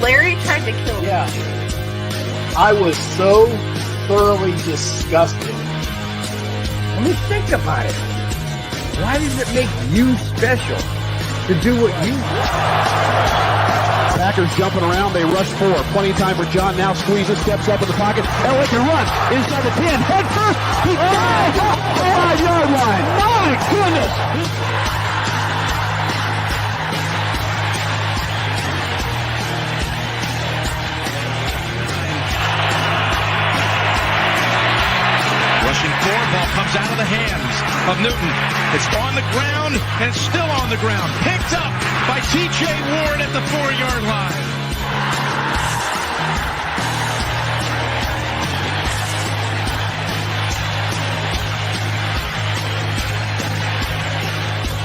Larry tried to kill me. Yeah. I was so thoroughly disgusted. I mean, think about it. Why does it make you special to do what you do? Packers jumping around. They rush forward. Plenty of time for John. Now squeezes, steps up in the pocket. Elway can run inside the 10. Head first. He dives off the 5-yard line. My goodness. Rushing forward, ball comes out of the hands of Newton. It's on the ground, and it's still on the ground. Picked up by T.J. Ward at the 4-yard line.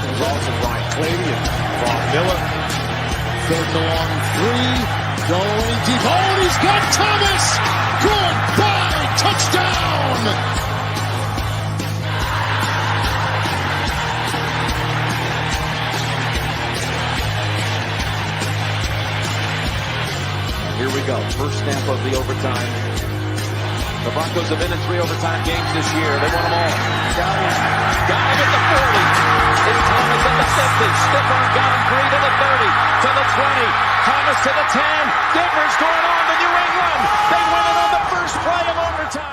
There's also Brian Clady and Bob Miller. Third and long 3. Going deep. Oh, and he's got Thomas. Goodbye. Touchdown. Here we go. First snap of the overtime. The Broncos have been in 3 overtime games this year. They won them all. Got him at the 40. It's Thomas at the 50. Stiff arm got him free to the 30. To the 20. Thomas to the 10. Denver's going on to New England. They win it on the first play of overtime.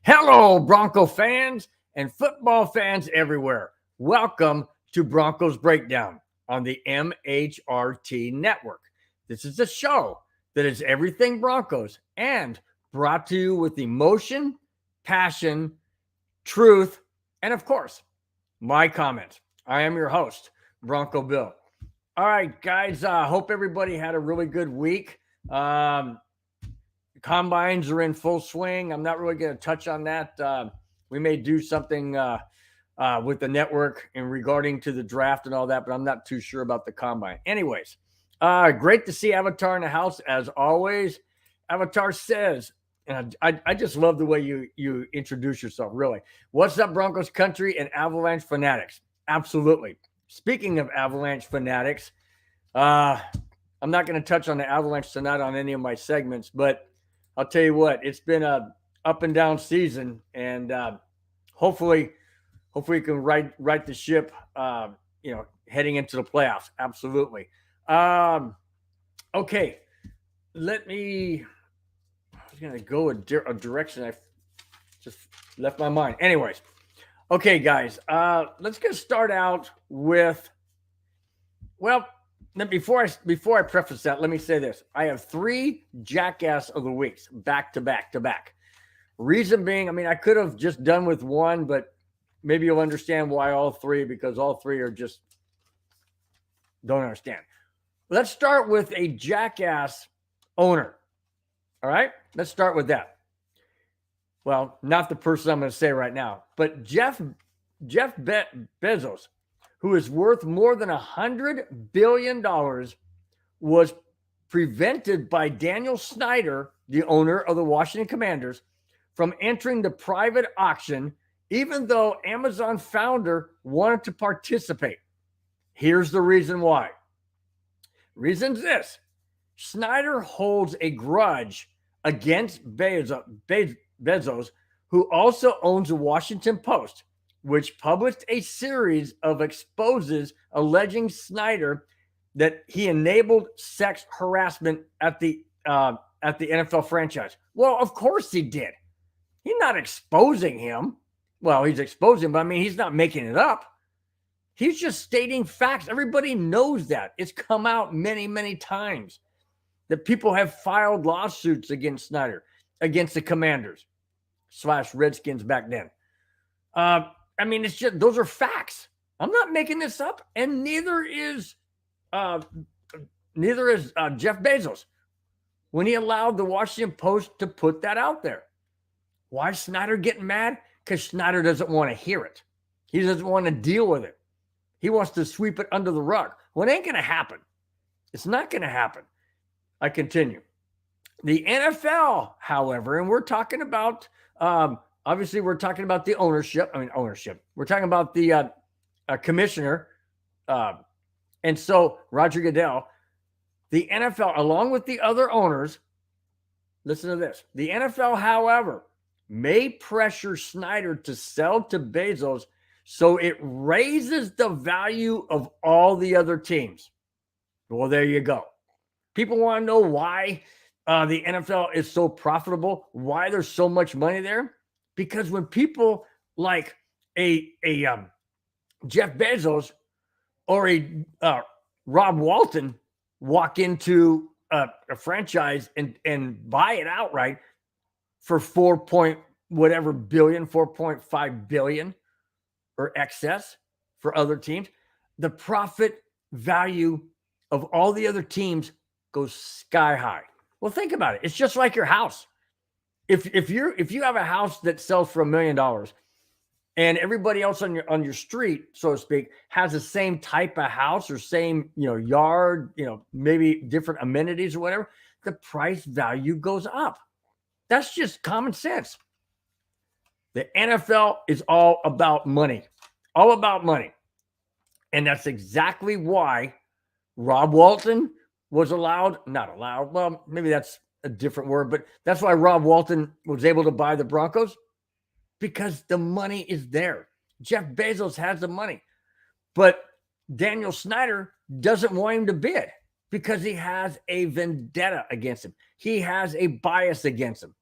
Hello, Bronco fans and football fans everywhere. Welcome to Broncos Breakdown on the MHRT Network. This is a show that is everything Broncos and brought to you with emotion, passion, truth, and of course, my comments. I am your host, Bronco Bill. All right, guys, hope everybody had a really good week. Combines are in full swing. I'm not really going to touch on that. We may do something with the network in regarding to the draft and all that, but I'm not too sure about the combine. Anyways, great to see Avatar in the house as always. Avatar says, and I just love the way you introduce yourself, really. What's up, Broncos country and Avalanche fanatics? Absolutely. Speaking of Avalanche fanatics, I'm not going to touch on the Avalanche tonight on any of my segments, but I'll tell you what, it's been a up and down season, and hopefully we can right the ship, heading into the playoffs. Absolutely. Okay, I was going to go a direction. I just left my mind. Anyways, okay, guys, let's get start out with, well, before I preface that, let me say this. I have 3 Jackass of the Weeks back to back to back. Reason being, I mean, I could have just done with one, but maybe you'll understand why all 3, because all 3 are just don't understand. Let's start with a Jackass owner. All right? Let's start with that. Well, not the person I'm going to say right now, but Jeff Bezos, who is worth more than $100 billion, was prevented by Daniel Snyder, the owner of the Washington Commanders, from entering the private auction, even though Amazon founder wanted to participate. Here's the reason why. Reason's this. Snyder holds a grudge against Bezos, who also owns the Washington Post, which published a series of exposes alleging Snyder that he enabled sex harassment at the NFL franchise. Well, of course he did. He's not exposing him. Well, he's exposing, but I mean, he's not making it up. He's just stating facts. Everybody knows that. It's come out many, many times that people have filed lawsuits against Snyder, against the Commanders / Redskins back then. I mean, it's just, those are facts. I'm not making this up, and neither is Jeff Bezos when he allowed the Washington Post to put that out there. Why is Snyder getting mad? because Snyder doesn't want to hear it. He doesn't want to deal with it. He wants to sweep it under the rug. Well, it ain't going to happen. It's not going to happen. I continue. The NFL, however, and we're talking about, obviously we're talking about the ownership. We're talking about the commissioner. And so Roger Goodell, the NFL, along with the other owners, listen to this. The NFL, however, may pressure Snyder to sell to Bezos so it raises the value of all the other teams. Well, there you go. People want to know why the NFL is so profitable, why there's so much money there. Because when people like a Jeff Bezos or a Rob Walton walk into a franchise and buy it outright for 4.5 billion or excess for other teams, the profit value of all the other teams goes sky high. Well, think about it. It's just like your house. If you have a house that sells for $1 million and everybody else on your street, so to speak, has the same type of house or same, yard, maybe different amenities or whatever, the price value goes up. That's just common sense. The NFL is all about money. All about money. And that's exactly why Rob Walton was not allowed. Well, maybe that's a different word, but that's why Rob Walton was able to buy the Broncos, because the money is there. Jeff Bezos has the money, but Daniel Snyder doesn't want him to bid because he has a vendetta against him. He has a bias against him.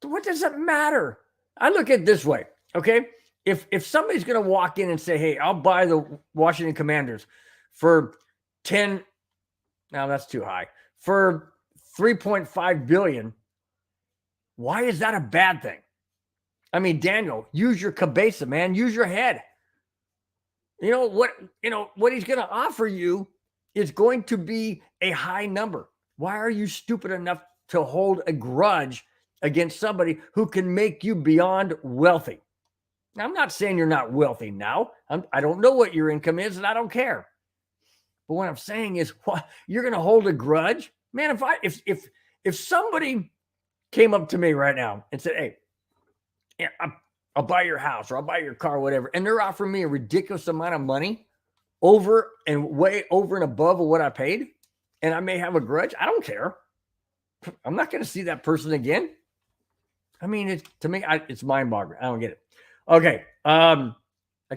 What does it matter? I look at it this way, okay? If somebody's going to walk in and say, hey, I'll buy the Washington Commanders for 10, now that's too high, for 3.5 billion, why is that a bad thing? I mean, Daniel, use your cabeza, man. Use your head. What he's going to offer you is going to be a high number. Why are you stupid enough to hold a grudge against somebody who can make you beyond wealthy? Now, I'm not saying you're not wealthy now. I don't know what your income is, and I don't care. But what I'm saying is, what, you're going to hold a grudge? Man, if somebody came up to me right now and said, hey, yeah, I'll buy your house or I'll buy your car, whatever, and they're offering me a ridiculous amount of money way over and above of what I paid, and I may have a grudge, I don't care. I'm not going to see that person again. I mean, to me, it's mind-boggling. I don't get it. Okay, I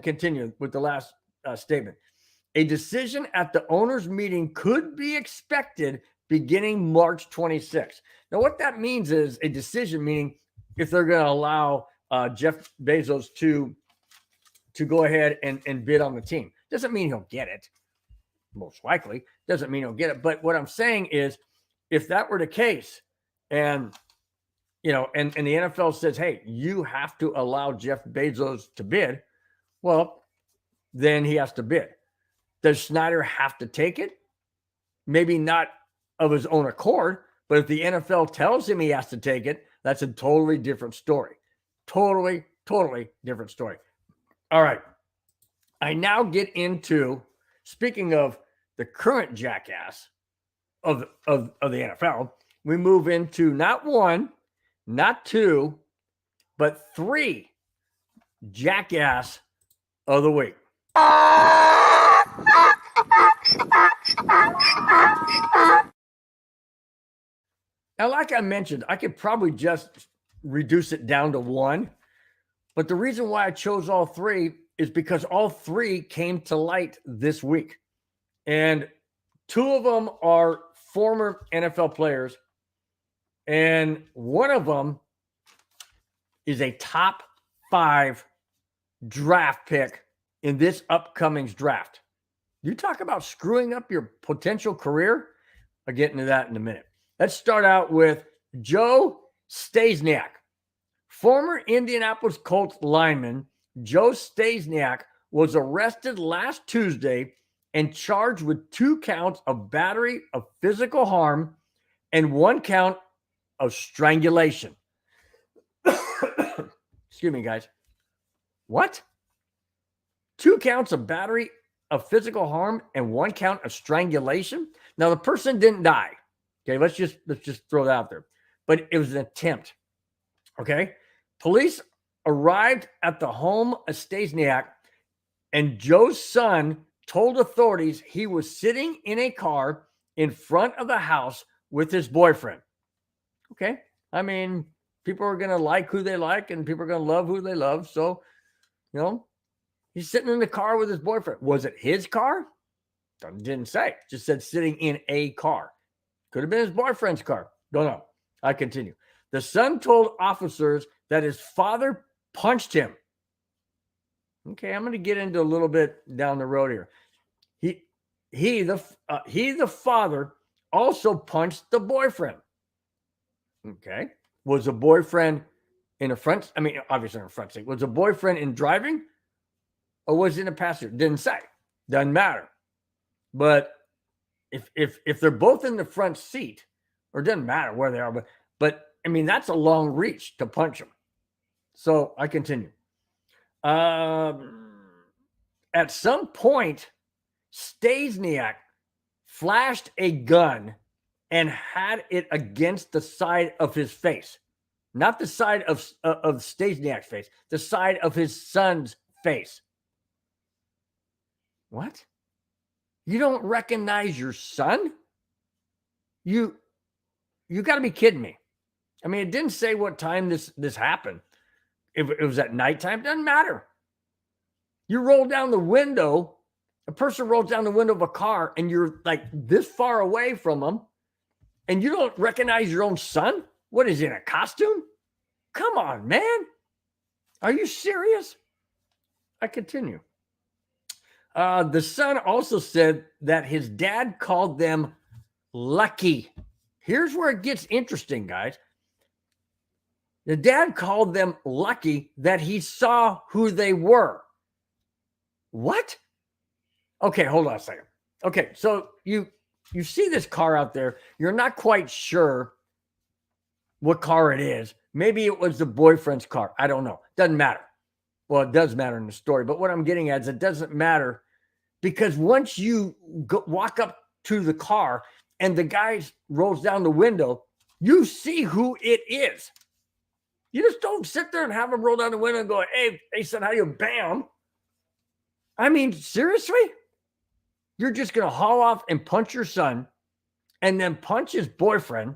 continue with the last statement. A decision at the owners' meeting could be expected beginning March 26th. Now, what that means is a decision, meaning if they're going to allow Jeff Bezos to go ahead and bid on the team. Doesn't mean he'll get it. Most likely. Doesn't mean he'll get it. But what I'm saying is, if that were the case, and the NFL says, hey, you have to allow Jeff Bezos to bid, well, then he has to bid. Does Snyder have to take it? Maybe not of his own accord, but if the NFL tells him he has to take it, that's a totally different story. Totally different story. All right. I now get into, speaking of the current jackass of the NFL, we move into not one, not two, but three jackass of the week. Now, like I mentioned, I could probably just reduce it down to one, but the reason why I chose all three is because all three came to light this week. And two of them are former NFL players, and one of them is a top 5 draft pick in this upcoming draft. You talk about screwing up your potential career. I'll get into that in a minute. Let's start out with Joe Stasiak. Former Indianapolis Colts lineman Joe Stasiak was arrested last Tuesday and charged with 2 counts of battery of physical harm and 1 count of strangulation. Excuse me, guys. What? 2 counts of battery of physical harm and 1 count of strangulation. Now the person didn't die. Okay, let's just throw that out there. But it was an attempt. Okay, police arrived at the home of Stasiak, and Joe's son told authorities he was sitting in a car in front of the house with his boyfriend. Okay, I mean, people are gonna like who they like, and people are gonna love who they love. So, you know, he's sitting in the car with his boyfriend. Was it his car? Didn't say. Just said sitting in a car. Could have been his boyfriend's car. Don't know. I continue. The son told officers that his father punched him. Okay, I'm going to get into a little bit down the road here. The father also punched the boyfriend. Okay, was a boyfriend in a front? I mean, obviously in a front seat. Was a boyfriend in driving, or was it in a passenger? Didn't say. Doesn't matter. But if they're both in the front seat, or it doesn't matter where they are, but I mean, that's a long reach to punch them. So I continue. At some point, Stasiak flashed a gun and had it against the side of his face. Not the side of Stasiak's face, the side of his son's face. What? You don't recognize your son? You got to be kidding me. I mean, it didn't say what time this happened. If it was at nighttime, doesn't matter. You roll down the window, a person rolls down the window of a car, and you're like this far away from them, and you don't recognize your own son? What is it, a costume? Come on, man. Are you serious? I continue. The son also said that his dad called them lucky. Here's where it gets interesting, guys. The dad called them lucky that he saw who they were. What? Okay, hold on a second. Okay, so you see this car out there. You're not quite sure what car it is. Maybe it was the boyfriend's car. I don't know. Doesn't matter. Well, it does matter in the story, but what I'm getting at is it doesn't matter, because once you walk up to the car and the guy rolls down the window, you see who it is. You just don't sit there and have him roll down the window and go, hey son, how you? Bam. I mean, seriously? You're just going to haul off and punch your son and then punch his boyfriend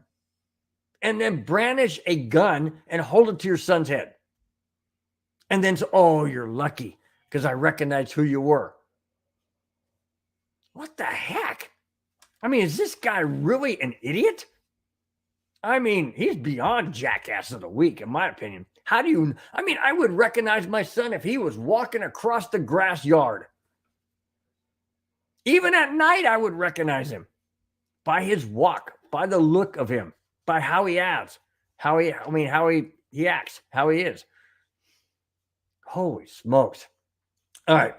and then brandish a gun and hold it to your son's head. And then say, oh, you're lucky because I recognize who you were. What the heck? I mean, is this guy really an idiot? I mean, he's beyond jackass of the week, in my opinion. How do you, I mean, I would recognize my son if he was walking across the grass yard. Even at night, I would recognize him by his walk, by the look of him, by how he acts, how he acts, how he is. Holy smokes. All right.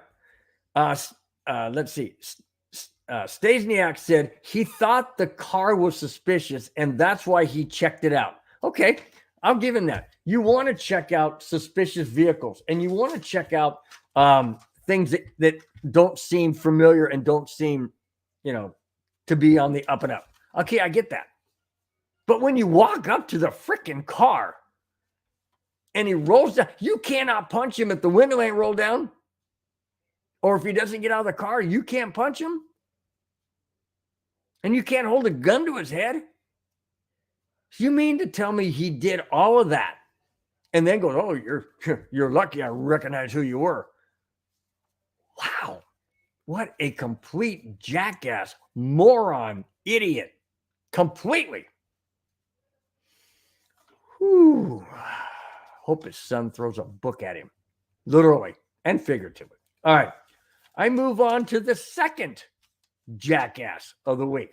Let's see. Stasiak said he thought the car was suspicious, and that's why he checked it out. Okay, I'll give him that. You want to check out suspicious vehicles, and you want to check out things that don't seem familiar and don't seem, to be on the up and up. Okay, I get that. But when you walk up to the freaking car and he rolls down, you cannot punch him if the window ain't rolled down. Or if he doesn't get out of the car, you can't punch him. And you can't hold a gun to his head? You mean to tell me he did all of that and then goes, oh, you're lucky I recognize who you were? Wow. What a complete jackass, moron, idiot. Completely. Whew. Hope his son throws a book at him. Literally and figuratively. All right. I move on to the second jackass of the week.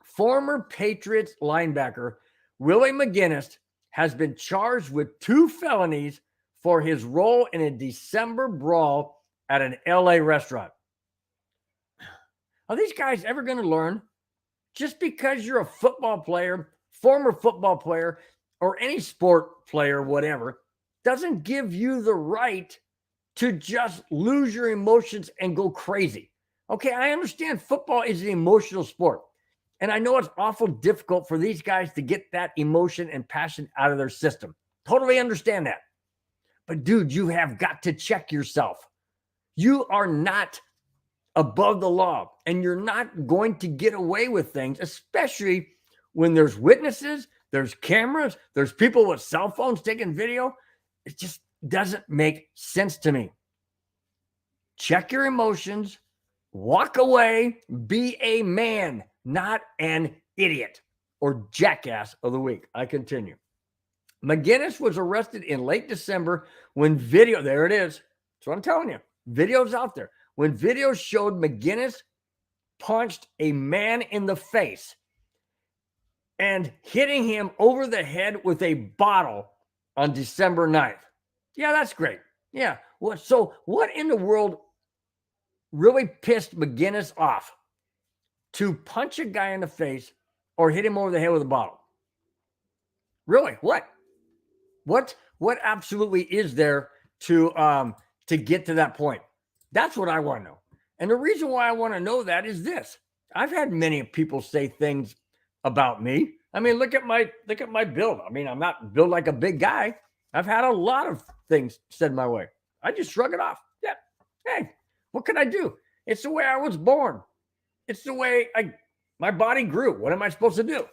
Former Patriots linebacker Willie McGinnis has been charged with 2 felonies for his role in a December brawl at an LA restaurant. Are these guys ever going to learn? Just because you're a football player, former football player, or any sport player, whatever, doesn't give you the right to just lose your emotions and go crazy. Okay, I understand football is an emotional sport. And I know it's awful difficult for these guys to get that emotion and passion out of their system. Totally understand that. But dude, you have got to check yourself. You are not above the law, and you're not going to get away with things, especially when there's witnesses, there's cameras, there's people with cell phones taking video. It just doesn't make sense to me. Check your emotions, walk away, be a man, not an idiot or jackass of the week. I continue. McGinnis was arrested in late December when video, there it is. That's what I'm telling you. Video's out there. When videos showed McGinnis punched a man in the face and hitting him over the head with a bottle on December 9th. Yeah, that's great. Yeah. So what in the world really pissed McGinnis off to punch a guy in the face or hit him over the head with a bottle? Really? What absolutely is there to get to that point? That's what I want to know. And the reason why I want to know that is this. I've had many people say things about me. I mean, look at my build. I mean, I'm not built like a big guy. I've had a lot of things said my way. I just shrug it off. Yeah. Hey, what can I do? It's the way I was born. It's the way my body grew. What am I supposed to do?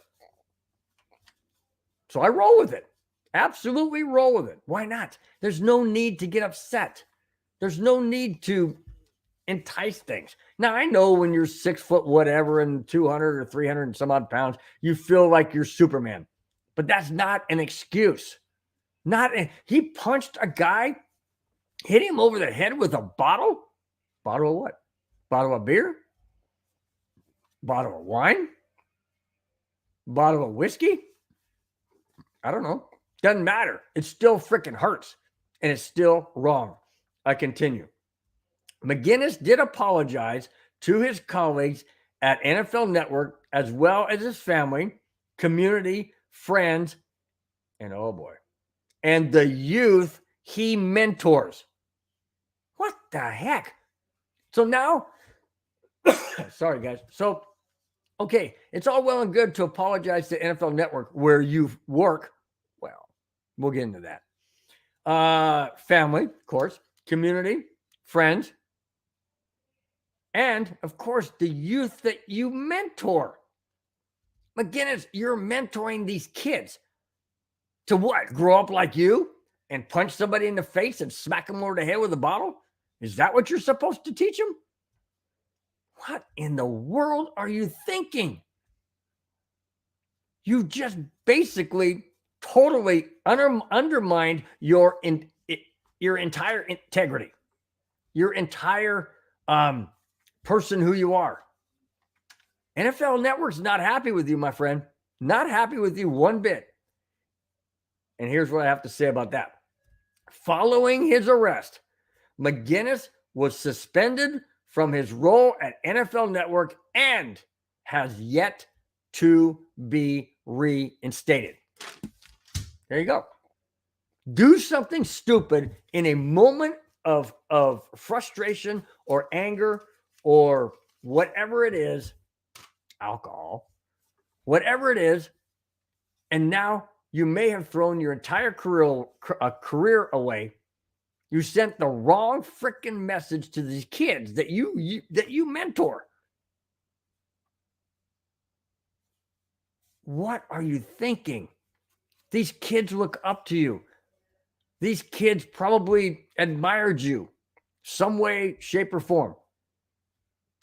So I roll with it. Absolutely roll with it. Why not? There's no need to get upset. There's no need to entice things. Now, I know when you're 6 foot whatever and 200 or 300 and some odd pounds, you feel like you're Superman. But that's not an excuse. He punched a guy, hit him over the head with a bottle. Bottle of what? Bottle of beer? Bottle of wine? Bottle of whiskey? I don't know. Doesn't matter. It still freaking hurts. And it's still wrong. I continue. McGinnis did apologize to his colleagues at NFL Network, as well as his family, community, friends, and oh boy, and the youth he mentors. What the heck? So now, sorry guys. So, okay, it's all well and good to apologize to NFL Network where you work. Well, we'll get into that. Family, of course, community, friends, and of course, the youth that you mentor. McGinnis, you're mentoring these kids to what? Grow up like you and punch somebody in the face and smack them over the head with a bottle? Is that what you're supposed to teach them? What in the world are you thinking? You just basically totally undermined your entire integrity, your entire person who you are. NFL Network's not happy with you, my friend. Not happy with you one bit. And here's what I have to say about that. Following his arrest, McGinnis was suspended from his role at NFL Network and has yet to be reinstated. There you go. Do something stupid in a moment of frustration or anger or whatever it is, alcohol, whatever it is, and now you may have thrown your entire career away. You sent the wrong freaking message to these kids that you mentor. What are you thinking? These kids look up to you. These kids probably admired you some way, shape, or form.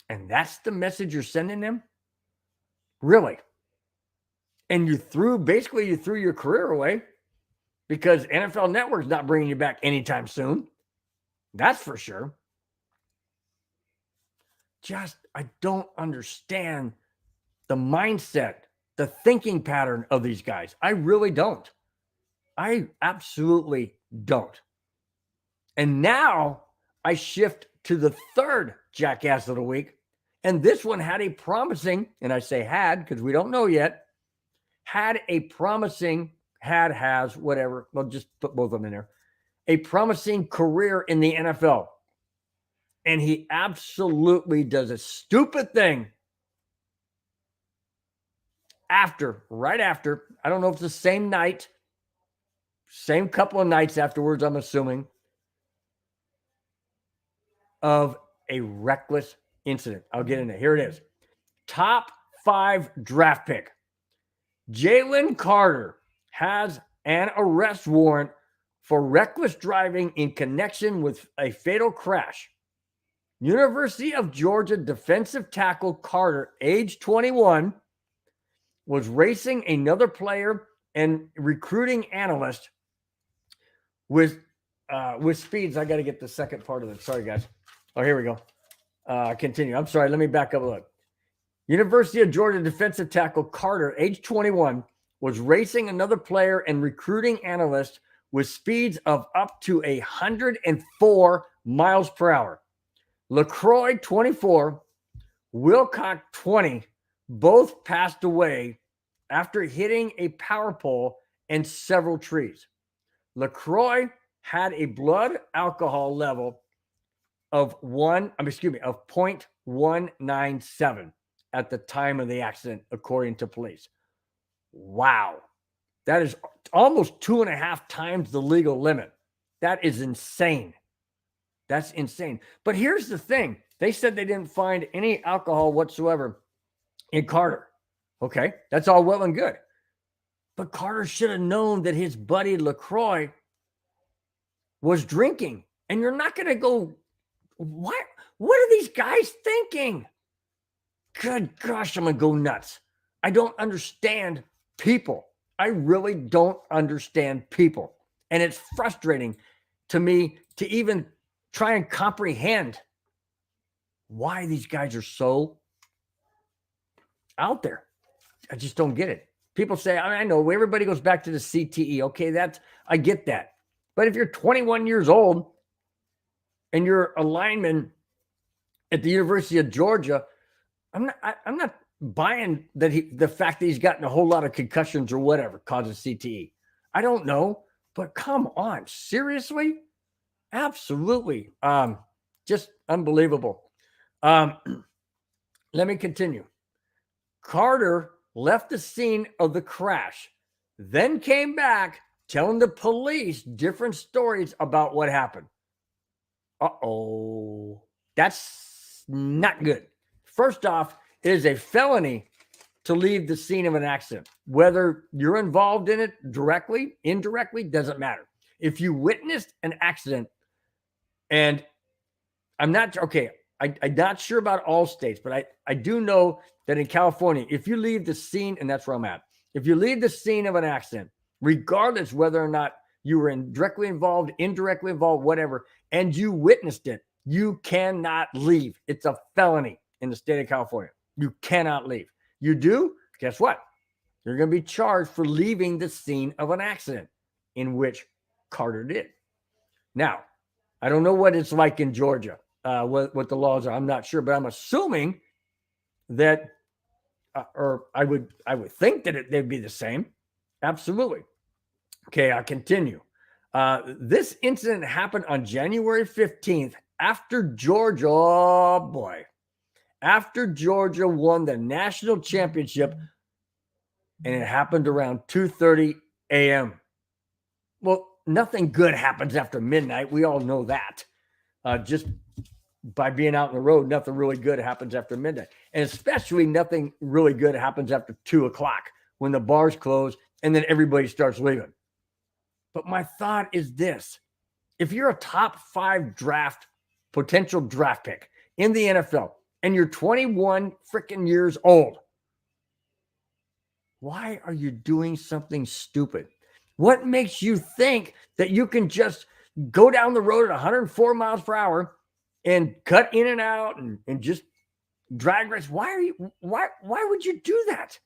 And that's the message you're sending them? Really? And you threw your career away because NFL Network's not bringing you back anytime soon. That's for sure. I don't understand the mindset, the thinking pattern of these guys. I really don't. I absolutely don't. And now I shift to the third jackass of the week. And this one had a promising, and I say had because we don't know yet, has, whatever. We'll just put both of them in there. a promising career in the NFL. And he absolutely does a stupid thing right after, I don't know if it's the same night, same couple of nights afterwards, I'm assuming, of a reckless incident. I'll get into it. Here it is. Top 5 draft pick. Jalen Carter has an arrest warrant for reckless driving in connection with a fatal crash. University of Georgia defensive tackle Carter, age 21, was racing another player and recruiting analyst with speeds. I got to get the second part of it. Sorry, guys. Oh, here we go. Continue. I'm sorry. Let me back up a little. University of Georgia defensive tackle Carter, age 21, was racing another player and recruiting analyst with speeds of up to 104 miles per hour. LaCroix, 24, Wilcock, 20, both passed away after hitting a power pole and several trees. LaCroix had a blood alcohol level of 0.197 at the time of the accident, according to police. Wow. That is almost 2.5 times the legal limit. That is insane. That's insane. But here's the thing. They said they didn't find any alcohol whatsoever in Carter. Okay, that's all well and good. But Carter should have known that his buddy LaCroix was drinking. And you're not going to go, what are these guys thinking? Good gosh, I'm going to go nuts. I don't understand people. I really don't understand people. And it's frustrating to me to even try and comprehend why these guys are so out there. I just don't get it. People say, I know everybody goes back to the CTE. Okay, I get that. But if you're 21 years old and you're a lineman at the University of Georgia, I'm not buying that the fact that he's gotten a whole lot of concussions or whatever causes CTE. I don't know, but come on, seriously? Absolutely. Just unbelievable. Let me continue. Carter left the scene of the crash, then came back telling the police different stories about what happened. Uh-oh. That's not good. First off, it is a felony to leave the scene of an accident. Whether you're involved in it directly, indirectly, doesn't matter. If you witnessed an accident, and I'm not not sure about all states, but I do know that in California, if you leave the scene, and that's where I'm at, if you leave the scene of an accident, regardless whether or not you were directly involved, indirectly involved, whatever, and you witnessed it, you cannot leave. It's a felony in the state of California. You cannot leave. You do, guess what? You're going to be charged for leaving the scene of an accident, in which Carter did. Now, I don't know what it's like in Georgia, what the laws are. I'm not sure, but I'm assuming that, or I would think that they'd be the same. Absolutely. Okay, I'll continue. This incident happened on January 15th after Georgia, after Georgia won the national championship, and it happened around 2:30 a.m. Well, nothing good happens after midnight. We all know that. Just by being out on the road, nothing really good happens after midnight. And especially nothing really good happens after 2 o'clock when the bars close and then everybody starts leaving. But my thought is this. If you're a top 5 potential draft pick in the NFL, and you're 21 freaking years old, why are you doing something stupid? What makes you think that you can just go down the road at 104 miles per hour and cut in and out and just drag race? Why would you do that?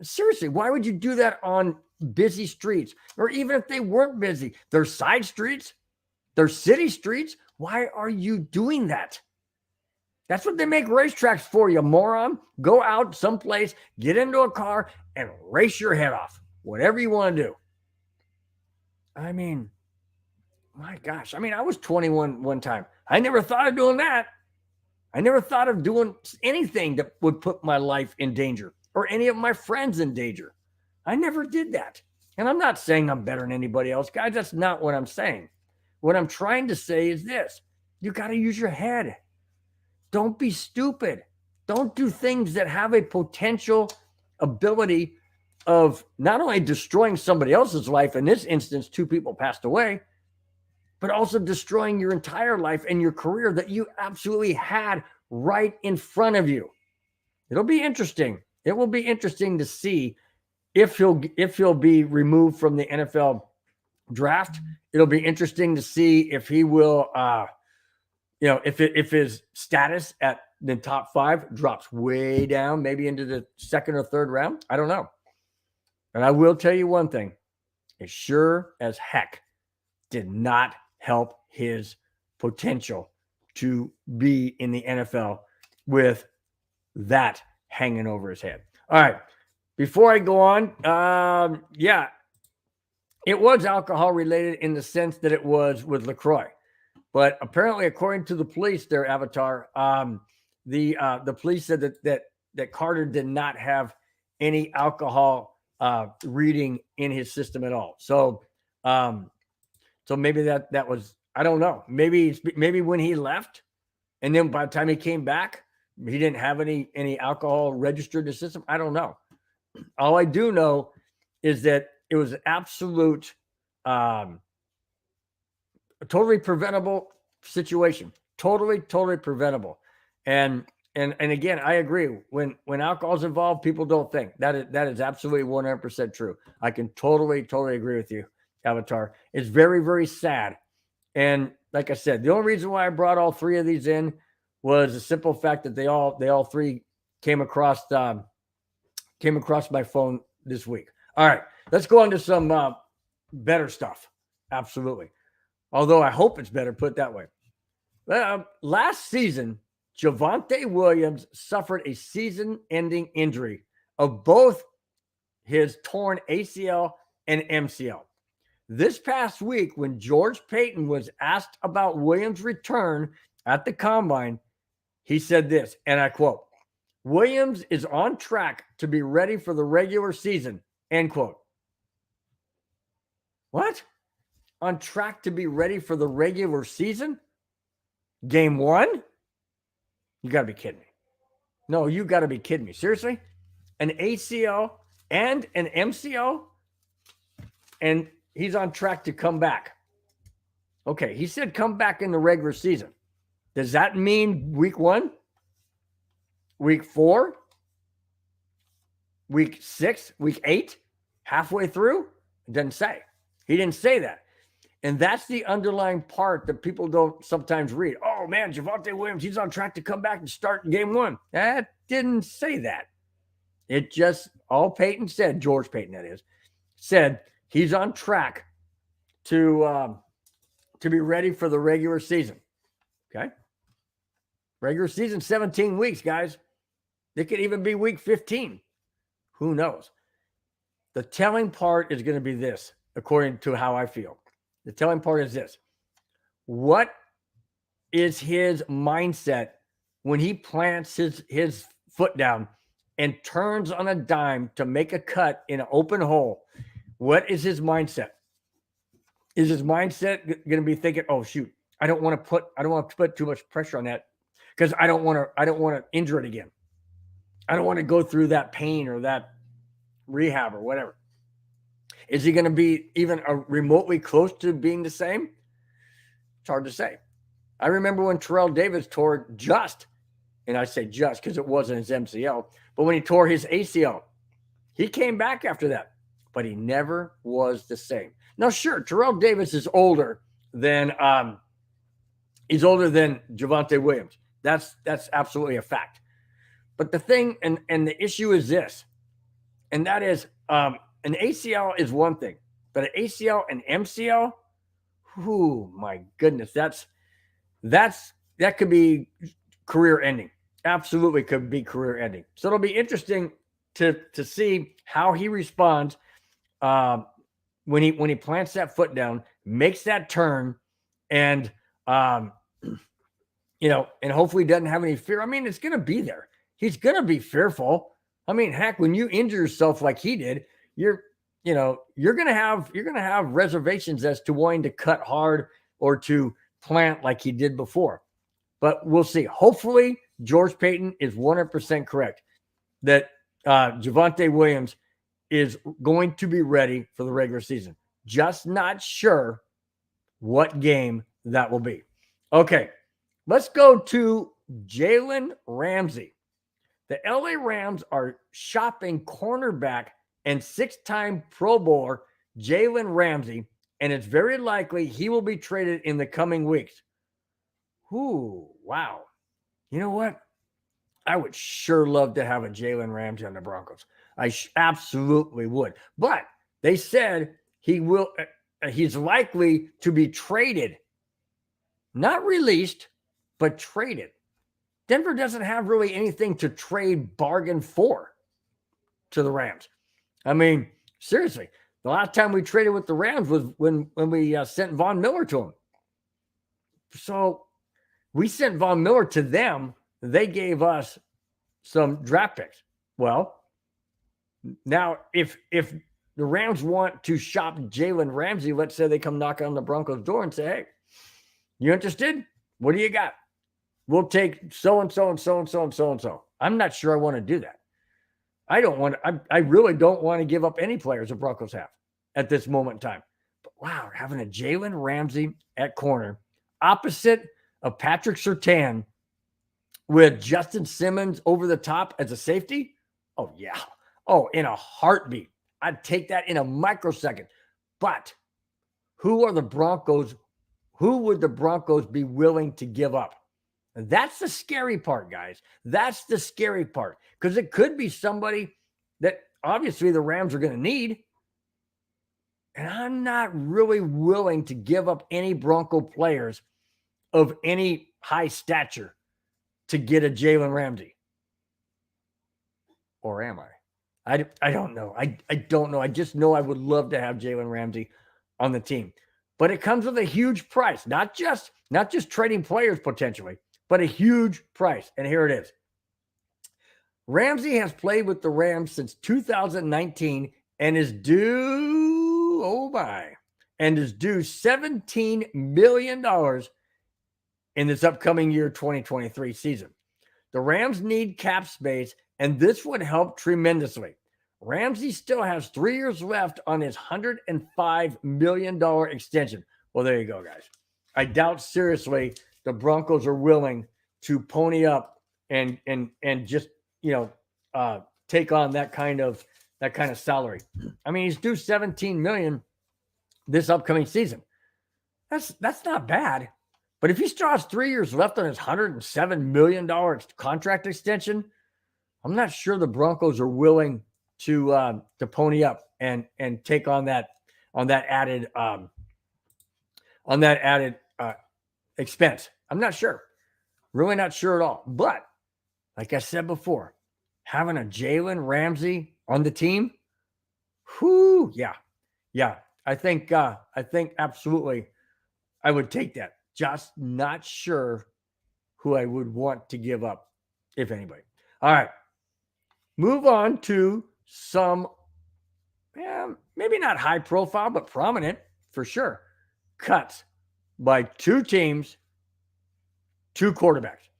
Seriously, why would you do that on busy streets? Or even if they weren't busy, they're side streets, they're city streets. Why are you doing that? That's what they make racetracks for, you moron. Go out someplace, get into a car, and race your head off. Whatever you want to do. I mean, My gosh. I mean, I was 21 one time. I never thought of doing that. I never thought of doing anything that would put my life in danger or any of my friends in danger. I never did that. And I'm not saying I'm better than anybody else, guys. That's not what I'm saying. What I'm trying to say is this. You got to use your head. Don't be stupid. Don't do things that have a potential ability of not only destroying somebody else's life. In this instance, 2 people passed away, but also destroying your entire life and your career that you absolutely had right in front of you. It'll be interesting. It will be interesting to see if he'll be removed from the NFL draft. It'll be interesting to see if he will, if his status at the top 5 drops way down, maybe into the 2nd or 3rd round. I don't know. And I will tell you one thing. It sure as heck did not help his potential to be in the NFL with that hanging over his head. All right. Before I go on, it was alcohol related in the sense that it was with LaCroix. But apparently, according to the police, their Avatar, the police said that Carter did not have any alcohol reading in his system at all. So maybe that was, I don't know. Maybe when he left, and then by the time he came back, he didn't have any alcohol registered in his system. I don't know. All I do know is that it was an absolute, totally preventable situation. Totally preventable. And again, I agree. When alcohol is involved, people don't think. That is absolutely 100% true. I can totally agree with you, Avatar. It's very, very sad. And like I said, the only reason why I brought all 3 of these in was the simple fact that they all 3 came across my phone this week. All right, let's go on to some better stuff. Absolutely. Although I hope it's better, put it that way. Last season, Javonte Williams suffered a season-ending injury of both his torn ACL and MCL. This past week, when George Paton was asked about Williams' return at the Combine, he said this, and I quote, "Williams is on track to be ready for the regular season," end quote. What? On track to be ready for the regular season? Game 1? You got to be kidding me. No, you got to be kidding me. Seriously? An ACL and an MCL? And he's on track to come back. Okay, he said come back in the regular season. Does that mean week 1? Week 4? Week 6? Week 8? Halfway through? It doesn't say. He didn't say that. And that's the underlying part that people don't sometimes read. Oh, man, Javonte Williams, he's on track to come back and start game 1. That didn't say that. It just, all Peyton said, George Peyton that is, said he's on track to be ready for the regular season. Okay? Regular season, 17 weeks, guys. It could even be week 15. Who knows? The telling part is going to be this, according to how I feel. The telling part is this. What is his mindset when he plants his foot down and turns on a dime to make a cut in an open hole? What is his mindset? Is his mindset going to be thinking, "Oh shoot, I don't want to put too much pressure on that because I don't want to injure it again. I don't want to go through that pain or that rehab or whatever." Is he going to be even remotely close to being the same? It's hard to say. I remember when Terrell Davis tore and I say just because it wasn't his MCL, but when he tore his ACL, he came back after that, but he never was the same. Now, sure, Terrell Davis is older than Javonte Williams. That's absolutely a fact. But the thing and the issue is this, and that is an ACL is one thing, but an ACL and MCL, oh my goodness, that could be career ending. Absolutely could be career ending. So it'll be interesting to see how he responds when he plants that foot down, makes that turn, And, you know, and hopefully he doesn't have any fear. I mean, it's going to be there. He's going to be fearful. I mean, heck, when you injure yourself like he did, you're going to have reservations as to wanting to cut hard or to plant like he did before. But we'll see. Hopefully, George Payton is 100% correct that Javonte Williams is going to be ready for the regular season. Just not sure what game that will be. Okay, let's go to Jalen Ramsey. The LA Rams are shopping cornerback and 6-time Pro Bowler Jalen Ramsey, and it's very likely he will be traded in the coming weeks. Ooh, wow. You know what? I would sure love to have a Jalen Ramsey on the Broncos. I absolutely would. But they said he's likely to be traded. Not released, but traded. Denver doesn't have really anything to trade bargain for to the Rams. I mean, seriously, the last time we traded with the Rams was when we sent Von Miller to them. So we sent Von Miller to them. They gave us some draft picks. Well, now if the Rams want to shop Jalen Ramsey, let's say they come knock on the Broncos' door and say, hey, you interested? What do you got? We'll take so-and-so and so-and-so and so-and-so. I'm not sure I want to do that. I really don't want to give up any players the Broncos have at this moment in time. But wow, having a Jalen Ramsey at corner opposite of Patrick Surtain with Justin Simmons over the top as a safety. Oh, yeah. Oh, in a heartbeat. I'd take that in a microsecond. But who would the Broncos be willing to give up? And that's the scary part, guys. That's the scary part. Because it could be somebody that obviously the Rams are going to need. And I'm not really willing to give up any Bronco players of any high stature to get a Jalen Ramsey. Or am I? I don't know. I don't know. I just know I would love to have Jalen Ramsey on the team. But it comes with a huge price. Not just trading players potentially, but a huge price. And here it is. Ramsey has played with the Rams since 2019 and is due, $17 million in this upcoming year 2023 season. The Rams need cap space, and this would help tremendously. Ramsey still has 3 years left on his $105 million extension. Well, there you go, guys. I doubt seriously the Broncos are willing to pony up and just, take on that kind of salary. I mean, he's due $17 million this upcoming season. That's not bad. But if he still has 3 years left on his $107 million contract extension, I'm not sure the Broncos are willing to pony up and take on that added expense. I'm not sure. Really not sure at all. But like I said before, having a Jalen Ramsey on the team, yeah. I think absolutely I would take that. Just not sure who I would want to give up, if anybody. All right. Move on to some, maybe not high profile, but prominent for sure, cuts by two teams, two quarterbacks.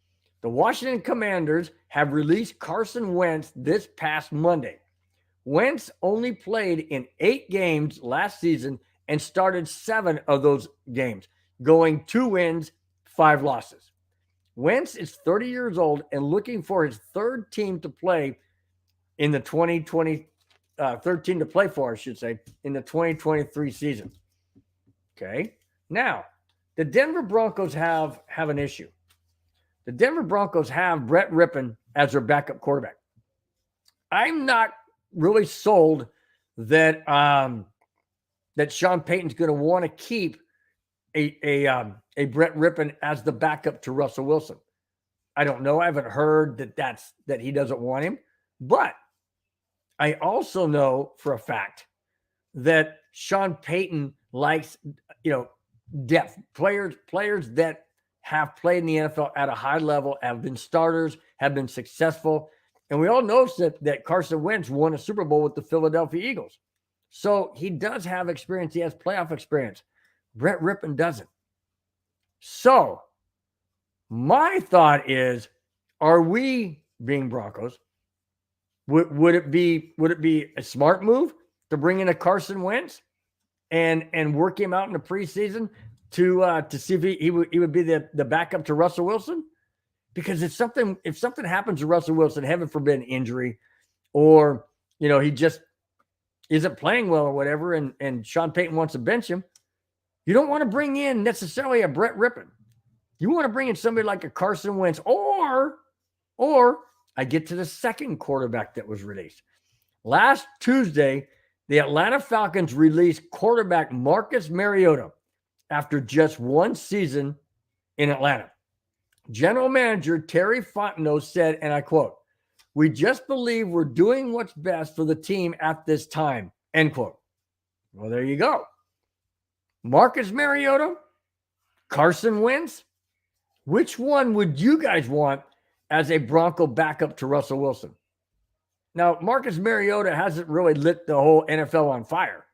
The Washington Commanders have released Carson Wentz this past Monday. Wentz only played in 8 games last season and started 7 of those games, going 2 wins, 5 losses. Wentz is 30 years old and looking for his third team to play in the 2023 season. Okay. Now, the Denver Broncos have an issue. The Denver Broncos have Brett Rippon as their backup quarterback. I'm not really sold that that Sean Payton's going to want to keep a Brett Rippon as the backup to Russell Wilson. I don't know. I haven't heard that he doesn't want him, but I also know for a fact that Sean Payton likes, depth, players that have played in the NFL at a high level, have been starters, have been successful. And we all know that Carson Wentz won a Super Bowl with the Philadelphia Eagles. So he does have experience. He has playoff experience. Brett Rippon doesn't. So my thought is, are we, being Broncos, would it be a smart move to bring in a Carson Wentz and work him out in the preseason to see if he would be the backup to Russell Wilson? Because if something happens to Russell Wilson, heaven forbid, an injury, or he just isn't playing well or whatever, and Sean Payton wants to bench him, you don't want to bring in necessarily a Brett Rippon. You want to bring in somebody like a Carson Wentz, or I get to the second quarterback that was released. Last Tuesday, the Atlanta Falcons released quarterback Marcus Mariota after just one season in Atlanta. General Manager Terry Fontenot said, and I quote, "We just believe we're doing what's best for the team at this time," end quote. Well, there you go. Marcus Mariota, Carson Wentz. Which one would you guys want as a Bronco backup to Russell Wilson? Now, Marcus Mariota hasn't really lit the whole NFL on fire.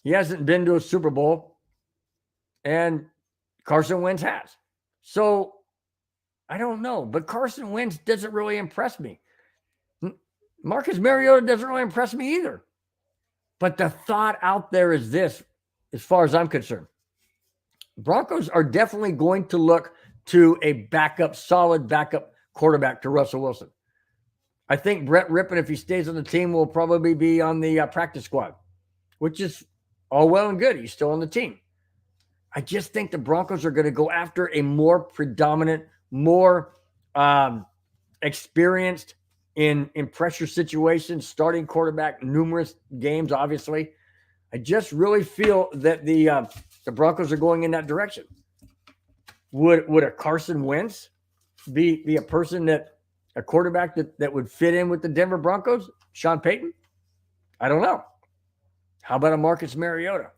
He hasn't been to a Super Bowl, and Carson Wentz has. So I don't know, but Carson Wentz doesn't really impress me. Marcus Mariota doesn't really impress me either. But the thought out there is this, as far as I'm concerned. Broncos are definitely going to look to a solid backup quarterback to Russell Wilson. I think Brett Rippon, if he stays on the team, will probably be on the practice squad, which is all well and good. He's still on the team. I just think the Broncos are going to go after a more predominant, more experienced in pressure situations, starting quarterback, numerous games, obviously. I just really feel that the Broncos are going in that direction. Would a Carson Wentz be a quarterback that would fit in with the Denver Broncos? Sean Payton? I don't know. How about a Marcus Mariota?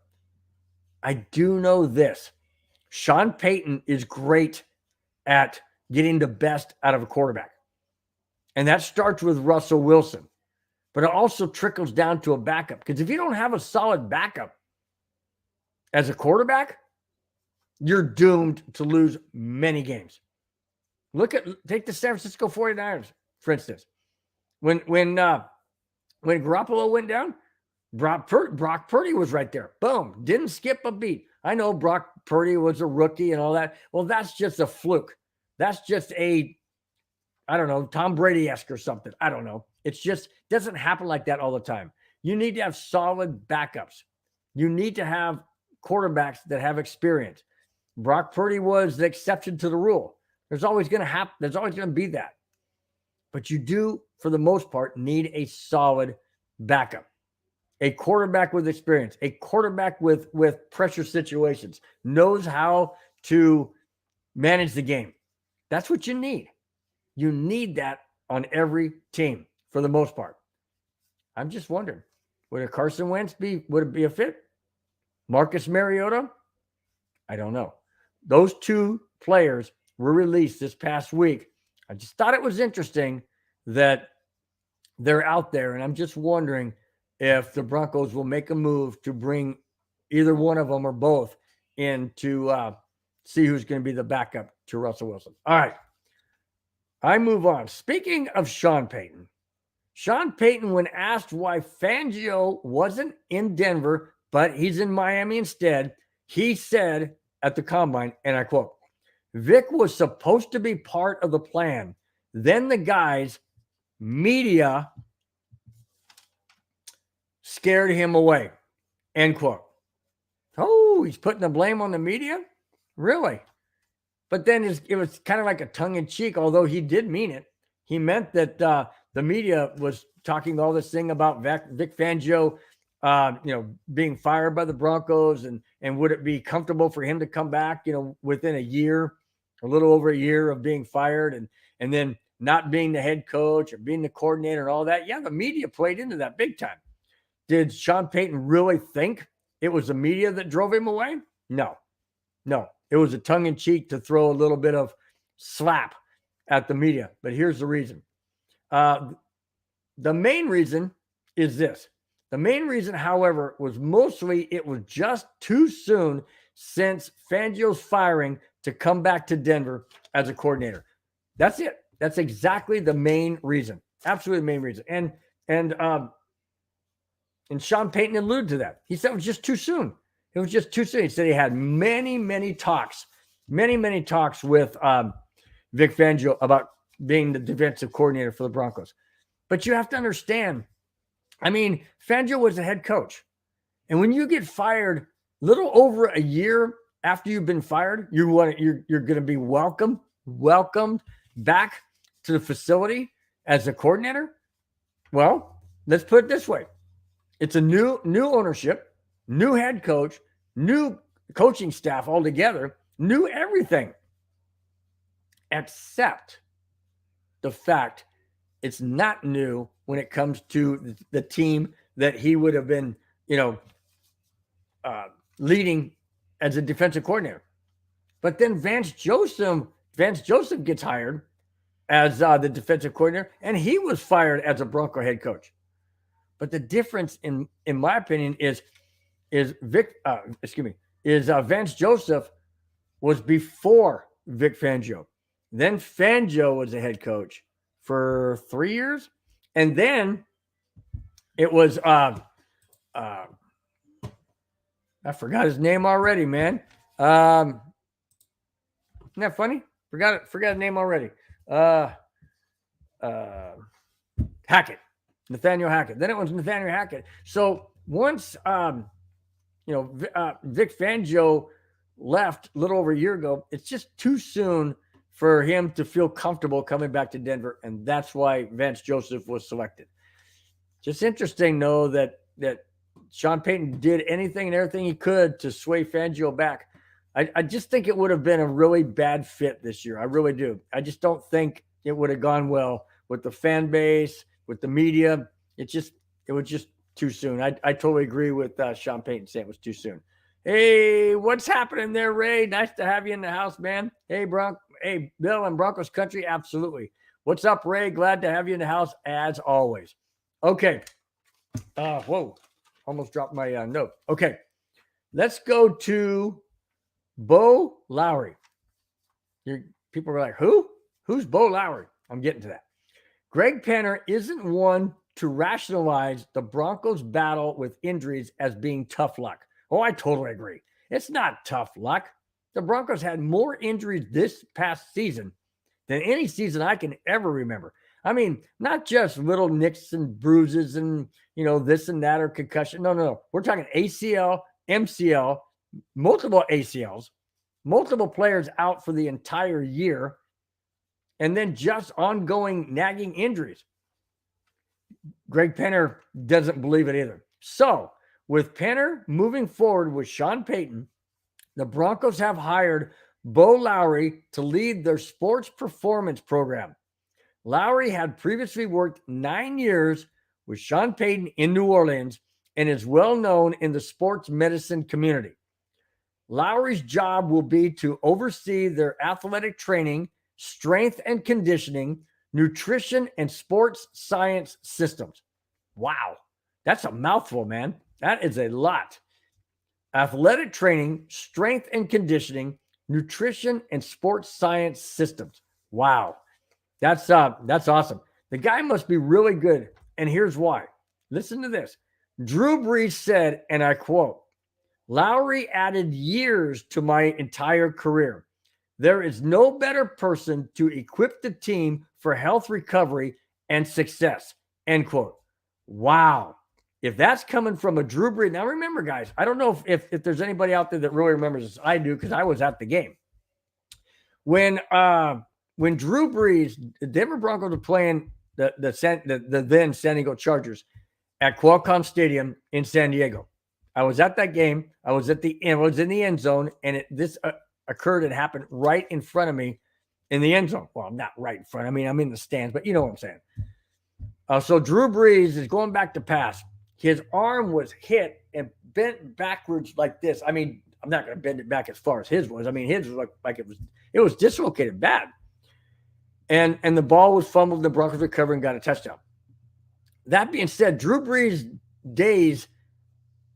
I do know this. Sean Payton is great at getting the best out of a quarterback. And that starts with Russell Wilson. But it also trickles down to a backup. Because if you don't have a solid backup as a quarterback, you're doomed to lose many games. Take the San Francisco 49ers, for instance. When Garoppolo went down, Brock Purdy was right there. Boom. Didn't skip a beat. I know Brock Purdy was a rookie and all that. Well, that's just a fluke. That's just Tom Brady-esque or something. I don't know. It's just doesn't happen like that all the time. You need to have solid backups. You need to have quarterbacks that have experience. Brock Purdy was the exception to the rule. There's always going to be that. But you do, for the most part, need a solid backup. A quarterback with experience, a quarterback with pressure situations, knows how to manage the game. That's what you need. You need that on every team for the most part. I'm just wondering, would a Carson Wentz would it be a fit? Marcus Mariota? I don't know. Those two players were released this past week. I just thought it was interesting that they're out there, and I'm just wondering if the Broncos will make a move to bring either one of them or both in to see who's going to be the backup to Russell Wilson. All right. I move on. Speaking of Sean Payton, when asked why Fangio wasn't in Denver, but he's in Miami instead, he said at the Combine, and I quote, "Vic was supposed to be part of the plan. Then the guys, media, scared him away," end quote. Oh, he's putting the blame on the media? Really? But then it was kind of like a tongue-in-cheek, although he did mean it. He meant that the media was talking all this thing about Vic Fangio, being fired by the Broncos, and would it be comfortable for him to come back, within a year, a little over a year of being fired, and then not being the head coach or being the coordinator and all that. Yeah, the media played into that big time. Did Sean Payton really think it was the media that drove him away? No. No, it was a tongue-in-cheek to throw a little bit of slap at the media. But here's the reason. The main reason is this. The main reason, however, was mostly it was just too soon since Fangio's firing to come back to Denver as a coordinator. That's it. That's exactly the main reason. Absolutely the main reason. And Sean Payton alluded to that. He said it was just too soon. It was just too soon. He said he had many talks with Vic Fangio about being the defensive coordinator for the Broncos. But you have to understand, I mean, Fangio was the head coach. And when you get fired a little over a year after you've been fired, you're going to be welcomed back to the facility as a coordinator. Well, let's put it this way. It's a new ownership, new head coach, new coaching staff altogether, new everything, except the fact it's not new when it comes to the team that he would have been, leading as a defensive coordinator. But then Vance Joseph gets hired as the defensive coordinator, and he was fired as a Bronco head coach. But the difference, in my opinion, is Vance Joseph was before Vic Fangio. Then Fangio was the head coach for 3 years, and then it was I forgot his name already, man. Isn't that funny? Forgot his name already. Hackett. Nathaniel Hackett. Then it was Nathaniel Hackett. So once Vic Fangio left a little over a year ago, it's just too soon for him to feel comfortable coming back to Denver, and that's why Vance Joseph was selected. Just interesting, though, that Sean Payton did anything and everything he could to sway Fangio back. I just think it would have been a really bad fit this year. I really do. I just don't think it would have gone well with the fan base, with the media. It was just too soon. I totally agree with Sean Payton saying it was too soon. Hey, what's happening there, Ray? Nice to have you in the house, man. Hey, Bill and Broncos country. Absolutely. What's up, Ray? Glad to have you in the house as always. Okay. Whoa. Almost dropped my note. Okay. Let's go to Bo Lowry. People are like, who? Who's Bo Lowry? I'm getting to that. Greg Penner isn't one to rationalize the Broncos' battle with injuries as being tough luck. Oh, I totally agree. It's not tough luck. The Broncos had more injuries this past season than any season I can ever remember. I mean, not just little nicks and bruises and, this and that or concussion. No. We're talking ACL, MCL, multiple ACLs, multiple players out for the entire year, and then just ongoing nagging injuries. Greg Penner doesn't believe it either. So, with Penner moving forward with Sean Payton, the Broncos have hired Bo Lowry to lead their sports performance program. Lowry had previously worked 9 years with Sean Payton in New Orleans and is well known in the sports medicine community. Lowry's job will be to oversee their athletic training, strength and conditioning, nutrition, and sports science systems. Wow. That's a mouthful, man. That is a lot. Athletic training, strength and conditioning, nutrition, and sports science systems. Wow. That's awesome. The guy must be really good. And here's why. Listen to this. Drew Brees said, and I quote, "Lowry added years to my entire career. There is no better person to equip the team for health recovery and success." End quote. Wow. If that's coming from a Drew Brees. Now remember, guys, I don't know if there's anybody out there that really remembers this. I do, because I was at the game. When Drew Brees, the Denver Broncos were playing the then San Diego Chargers at Qualcomm Stadium in San Diego. I was at that game. I was in the end zone, and this occurred and happened right in front of me in the end zone. Well, not right in front. I mean, I'm in the stands, but you know what I'm saying. So Drew Brees is going back to pass. His arm was hit and bent backwards like this. I mean, I'm not going to bend it back as far as his was. I mean, his was like it was dislocated bad. And the ball was fumbled, and the Broncos recovered and got a touchdown. That being said, Drew Brees' days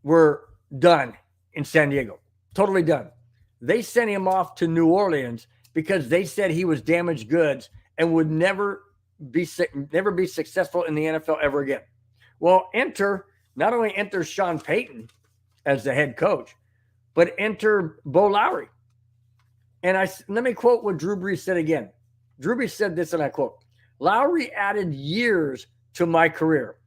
were done in San Diego. Totally done. They sent him off to New Orleans because they said he was damaged goods and would never be successful in the NFL ever again. Well, not only enter Sean Payton as the head coach, but enter Bo Lowry. And let me quote what Drew Brees said again. Drew Brees said this, and I quote, "Lowry added years to my career.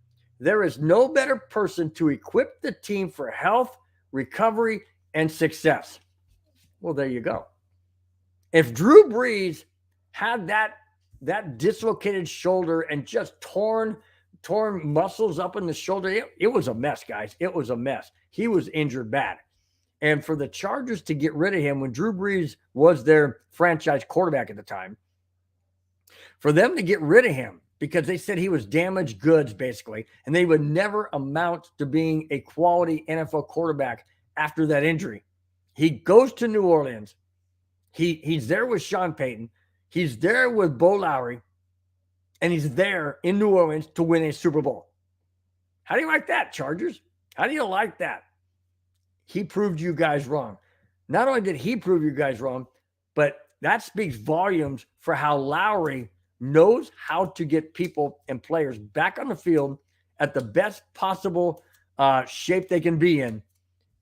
There is no better person to equip the team for health, recovery, and success." Well, there you go. If Drew Brees had that dislocated shoulder and just torn muscles up in the shoulder, it was a mess, guys. It was a mess. He was injured bad. And for the Chargers to get rid of him when Drew Brees was their franchise quarterback at the time, for them to get rid of him because they said he was damaged goods, basically, and they would never amount to being a quality NFL quarterback after that injury. He goes to New Orleans. He's there with Sean Payton. He's there with Bo Lowry, and he's there in New Orleans to win a Super Bowl. How do you like that, Chargers? How do you like that? He proved you guys wrong. Not only did he prove you guys wrong, but that speaks volumes for how Lowry knows how to get people and players back on the field at the best possible shape they can be in.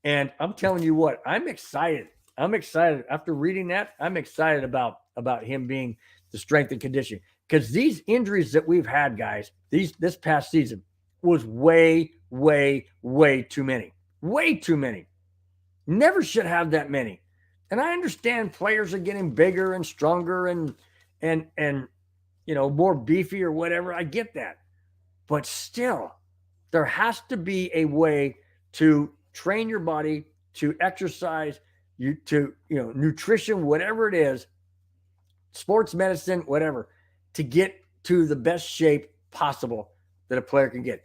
And I'm telling you what, I'm excited. I'm excited. After reading that, I'm excited about him being the strength and conditioning. Because these injuries that we've had, guys, this past season was way, way, way too many. Way too many. Never should have that many. And I understand players are getting bigger and stronger and more beefy or whatever. I get that. But still, there has to be a way to train your body, to exercise, nutrition, whatever it is, sports medicine, whatever, to get to the best shape possible that a player can get.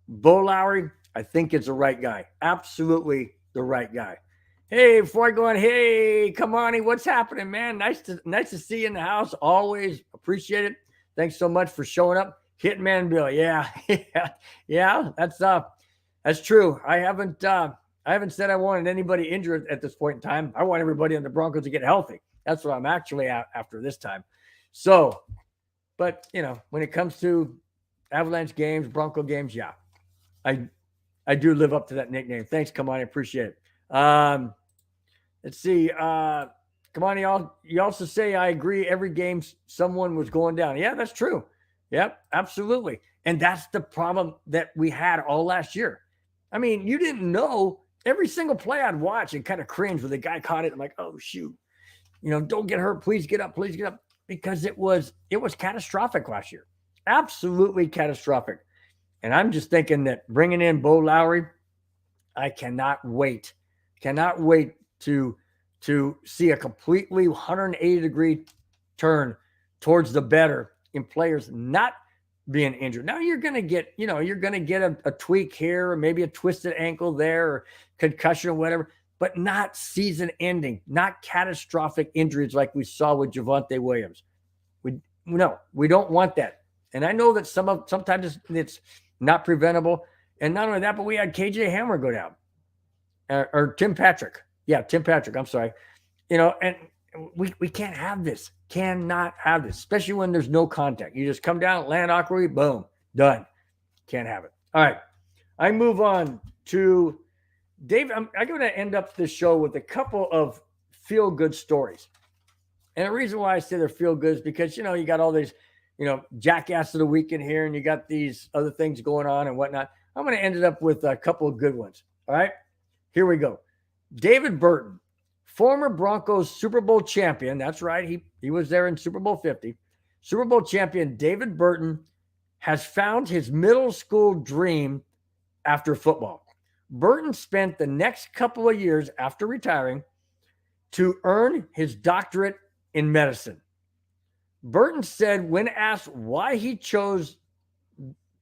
Bo Lowry, I think, is the right guy. Absolutely the right guy. Hey, before I go on, hey, Kamani, what's happening, man? Nice to see you in the house. Always appreciate it. Thanks so much for showing up. Hitman Bill, yeah, that's true. I haven't said I wanted anybody injured at this point in time. I want everybody on the Broncos to get healthy. That's what I'm actually after this time. So, but when it comes to Avalanche games, Bronco games, yeah, I do live up to that nickname. Thanks, Kamani, I appreciate it. Let's see. Kamani, you also say I agree. Every game someone was going down. Yeah, that's true. Yep, absolutely. And that's the problem that we had all last year. I mean, you didn't know every single play I'd watch and kind of cringe when the guy caught it. I'm like, oh shoot, don't get hurt. Please get up. Please get up. Because it was catastrophic last year. Absolutely catastrophic. And I'm just thinking that bringing in Bo Lowry, I cannot wait to see a completely 180-degree turn towards the better in players not being injured. Now you're going to get, a tweak here or maybe a twisted ankle there or concussion or whatever, but not season ending, not catastrophic injuries like we saw with Javonte Williams. We don't want that. And I know that sometimes it's not preventable. And not only that, but we had KJ Hamler go down or Tim Patrick. Yeah, Tim Patrick. I'm sorry. And we can't have this. Cannot have this, especially when there's no contact. You just come down, land awkwardly, boom, done. Can't have it. All right. I move on to Dave. I'm going to end up this show with a couple of feel-good stories. And the reason why I say they're feel-good is because, you got all these, jackass of the weekend here, and you got these other things going on and whatnot. I'm going to end it up with a couple of good ones. All right. Here we go. David Burton, former Broncos Super Bowl champion. That's right. He was there in Super Bowl 50. Super Bowl champion David Burton has found his middle school dream after football. Burton spent the next couple of years after retiring to earn his doctorate in medicine. Burton said when asked why he chose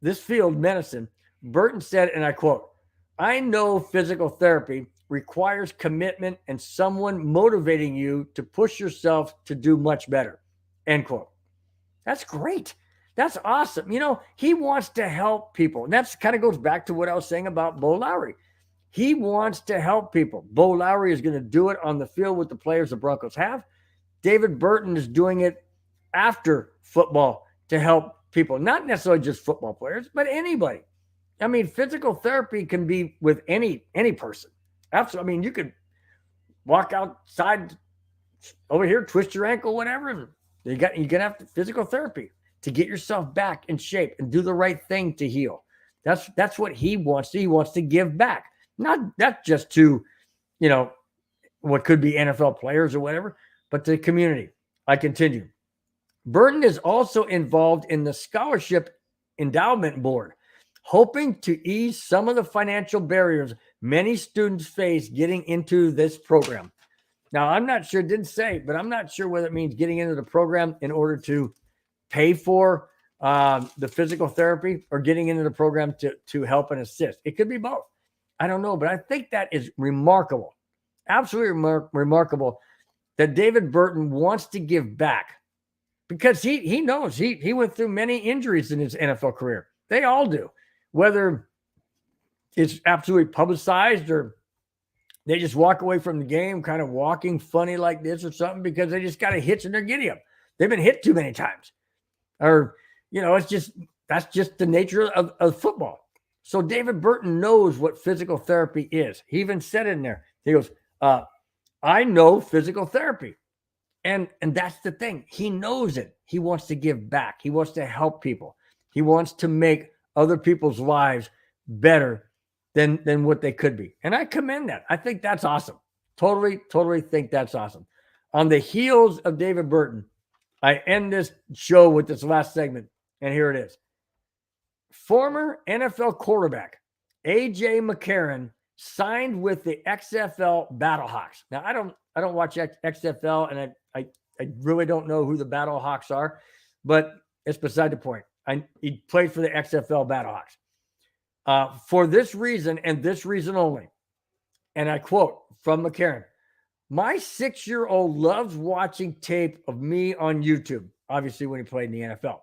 this field, medicine, Burton said, and I quote, "I know physical therapy requires commitment and someone motivating you to push yourself to do much better. End quote. That's great. That's awesome. You know, he wants to help people. And that's kind of goes back to what I was saying about Bo Lowry. He wants to help people. Bo Lowry is going to do it on the field with the players the Broncos have. David Burton is doing it after football to help people, not necessarily just football players, but anybody. I mean, physical therapy can be with any person. Absolutely. I mean, you could walk outside over here, twist your ankle, whatever. And you're gonna have physical therapy to get yourself back in shape and do the right thing to heal. That's what he wants to. He wants to give back, not just to, you know, what could be NFL players or whatever, but to the community. I continue. Burton is also involved in the Scholarship Endowment Board, hoping to ease some of the financial barriers many students face getting into this program. Now, I'm not sure, didn't say, but I'm not sure whether it means getting into the program in order to pay for the physical therapy or getting into the program to help and assist. It could be both. I don't know, but I think that is remarkable. Absolutely remarkable that David Burton wants to give back because he knows he went through many injuries in his NFL career. They all do, whether it's absolutely publicized or they just walk away from the game kind of walking funny like this or something because they just got a hitch in their giddy up. They've been hit too many times. Or, you know, that's just the nature of football. So David Burton knows what physical therapy is. He even said it in there. He goes, I know physical therapy. And that's the thing. He knows it. He wants to give back. He wants to help people. He wants to make other people's lives better than what they could be. And I commend that. I think that's awesome. Totally think that's awesome. On the heels of David Burton, I end this show with this last segment, and here it is. Former NFL quarterback A.J. McCarron signed with the XFL Battlehawks. Now, I don't watch XFL, and I really don't know who the Battlehawks are, but it's beside the point. He played for the XFL Battlehawks. For this reason and this reason only, and I quote from McCarron, my 6-year-old loves watching tape of me on YouTube, obviously when he played in the NFL.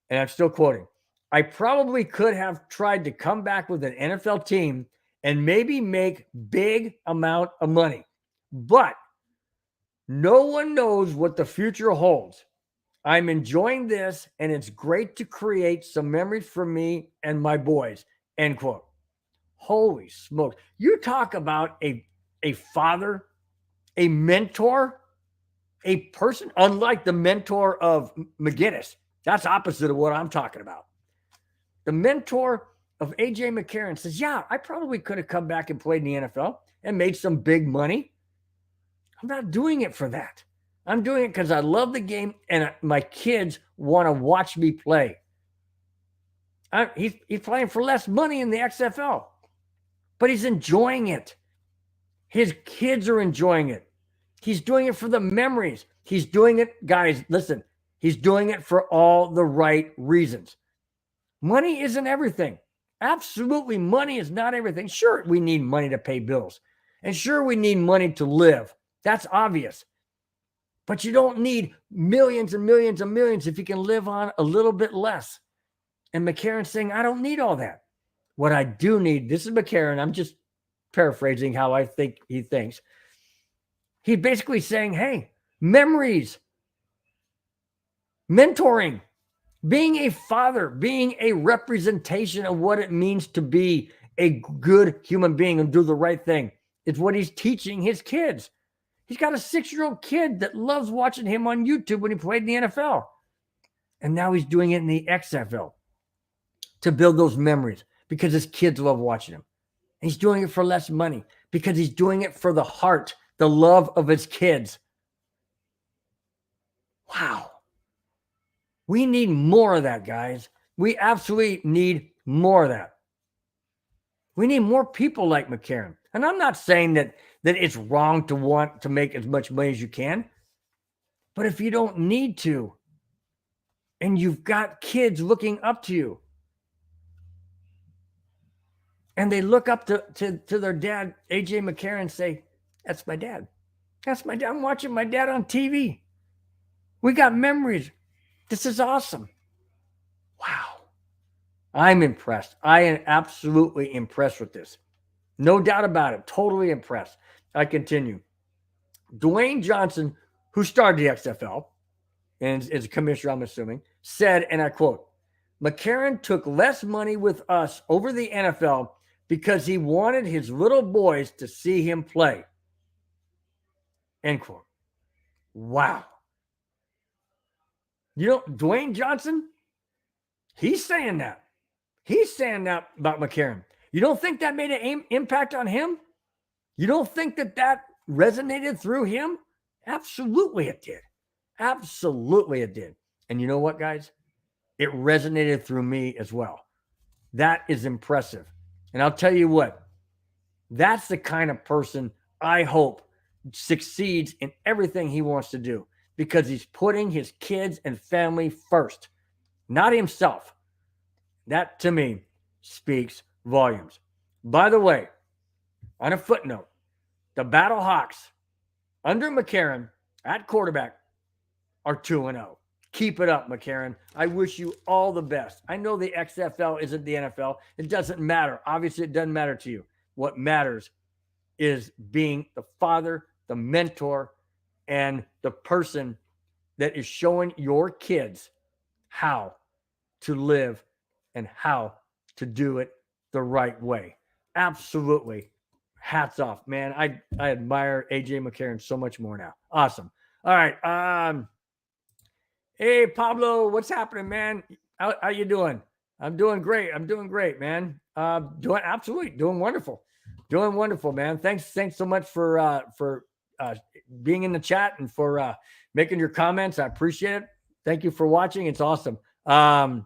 And I'm still quoting, I probably could have tried to come back with an NFL team and maybe make big amount of money, but no one knows what the future holds. I'm enjoying this, and it's great to create some memories for me and my boys, end quote. Holy smokes. You talk about a father, a mentor, a person, unlike the mentor of McGinnis. That's opposite of what I'm talking about. The mentor of A.J. McCarron says, yeah, I probably could have come back and played in the NFL and made some big money. I'm not doing it for that. I'm doing it because I love the game and my kids want to watch me play. He's playing for less money in the XFL, but he's enjoying it. His kids are enjoying it. He's doing it for the memories. He's doing it, guys, listen, he's doing it for all the right reasons. Money isn't everything. Absolutely, money is not everything. Sure, we need money to pay bills. And sure, we need money to live. That's obvious. But you don't need millions and millions and millions if you can live on a little bit less. And McCarron's saying, I don't need all that. What I do need, this is McCarron, I'm just paraphrasing how I think he thinks. He's basically saying, hey, memories, mentoring, being a father, being a representation of what it means to be a good human being and do the right thing is what he's teaching his kids. He's got a 6-year-old kid that loves watching him on YouTube when he played in the NFL. And now he's doing it in the XFL to build those memories because his kids love watching him. And he's doing it for less money because he's doing it for the heart, the love of his kids. Wow. We need more of that, guys. We absolutely need more of that. We need more people like McCarron. And I'm not saying that it's wrong to want to make as much money as you can. But if you don't need to, and you've got kids looking up to you, And they look up to their dad, AJ McCarron, and say, that's my dad. That's my dad. I'm watching my dad on TV. We got memories. This is awesome. Wow. I'm impressed. I am absolutely impressed with this. No doubt about it. Totally impressed. I continue. Dwayne Johnson, who started the XFL, and is a commissioner, I'm assuming, said, and I quote, McCarron took less money with us over the NFL because he wanted his little boys to see him play. End quote. Wow. You know, Dwayne Johnson, he's saying that. He's saying that about McCarron. You don't think that made an impact on him? You don't think that resonated through him? Absolutely it did. Absolutely it did. And you know what, guys? It resonated through me as well. That is impressive. And I'll tell you what, that's the kind of person I hope succeeds in everything he wants to do, because he's putting his kids and family first, not himself. That, to me, speaks volumes. By the way, on a footnote, the Battle Hawks, under McCarron at quarterback, are 2-0. Keep it up, McCarron. I wish you all the best. I know the XFL isn't the NFL. It doesn't matter. Obviously, it doesn't matter to you. What matters is being the father, the mentor, and the person that is showing your kids how to live and how to do it the right way. Absolutely. Hats off, man. I admire AJ McCarron so much more now. Awesome. All right. Hey, Pablo, what's happening, man? How you doing? I'm doing great. I'm doing great, man. Doing wonderful. Doing wonderful, man. Thanks so much for being in the chat and for making your comments. I appreciate it. Thank you for watching. It's awesome. Kamani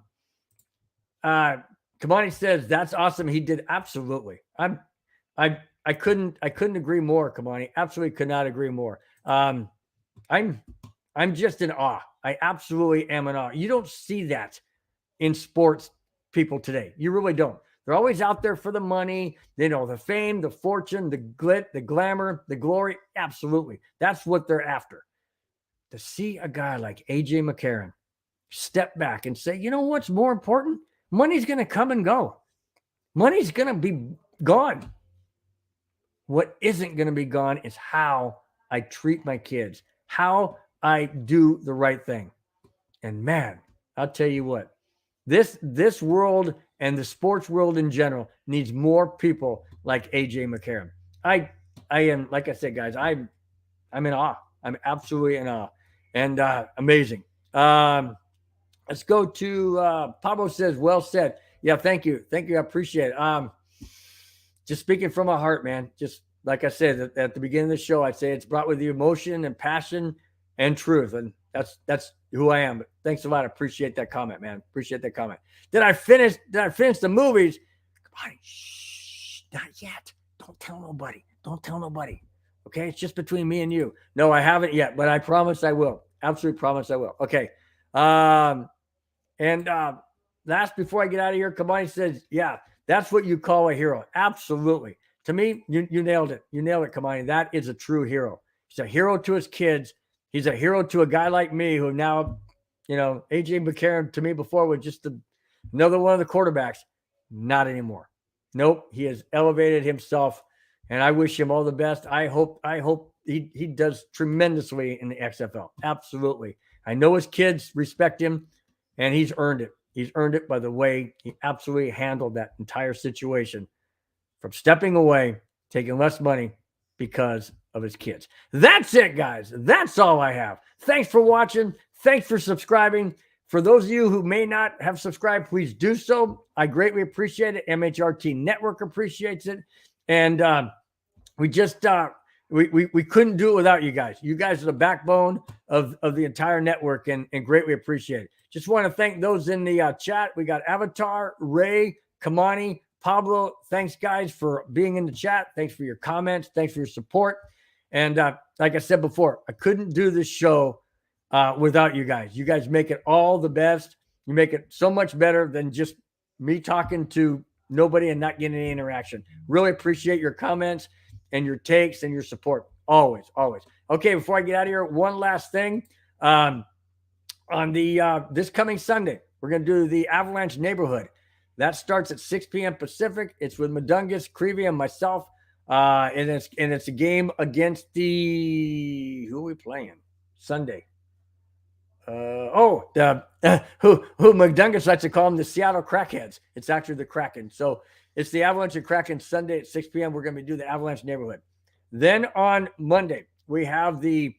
says that's awesome. He did absolutely. I couldn't agree more, Kamani. Absolutely could not agree more. I'm just in awe. I absolutely am in awe. You don't see that in sports people today. You really don't. They're always out there for the money, the fame, the fortune, the glit, the glamour, the glory. Absolutely. That's what they're after. To see a guy like AJ McCarron step back and say, you know what's more important? Money's going to come and go. Money's going to be gone. What isn't going to be gone is how I treat my kids, how I do the right thing. And man, I'll tell you what, this world and the sports world in general needs more people like AJ McCarron. I am, like I said, guys, I'm in awe. I'm absolutely in awe. And amazing. Let's go to Pablo says, well said. Yeah, thank you. Thank you. I appreciate it. Just speaking from my heart, man. Just like I said at the beginning of the show, I'd say it's brought with you emotion and passion and truth. And that's who I am. But thanks a lot. I appreciate that comment, man. Appreciate that comment. Did I finish the movies? Come on. Shh, not yet. Don't tell nobody. Don't tell nobody. Okay. It's just between me and you. No, I haven't yet, but I promise I will. Absolutely promise I will. Okay. Last, before I get out of here, Kamani says, yeah, that's what you call a hero. Absolutely. To me, you nailed it. You nailed it, Kamani. That is a true hero. He's a hero to his kids. He's a hero to a guy like me who now, AJ McCarron to me before was just another one of the quarterbacks. Not anymore. Nope. He has elevated himself, and I wish him all the best. I hope he does tremendously in the XFL. Absolutely. I know his kids respect him, and he's earned it. He's earned it by the way he absolutely handled that entire situation, from stepping away, taking less money because of his kids. That's it, guys. That's all I have. Thanks for watching. Thanks for subscribing. For those of you who may not have subscribed, please do so. I greatly appreciate it. MHRT Network appreciates it. And we just we couldn't do it without you guys. You guys are the backbone of the entire network, and greatly appreciate it. Just want to thank those in the chat. We got Avatar, Ray, Kamani, Pablo. Thanks, guys, for being in the chat. Thanks for your comments. Thanks for your support. And like I said before, I couldn't do this show without you guys. You guys make it all the best. You make it so much better than just me talking to nobody and not getting any interaction. Really appreciate your comments and your takes and your support. Always, always. Okay, before I get out of here, one last thing. On the this coming Sunday, we're going to do the Avalanche Neighborhood. That starts at 6 p.m. Pacific. It's with Madungus, Creevy, and myself. And it's a game against the who are we playing Sunday? Who McDungus likes to call them the Seattle Crackheads. It's actually the Kraken. So it's the Avalanche and Kraken Sunday at 6 p.m. We're going to do the Avalanche Neighborhood. Then on Monday, we have the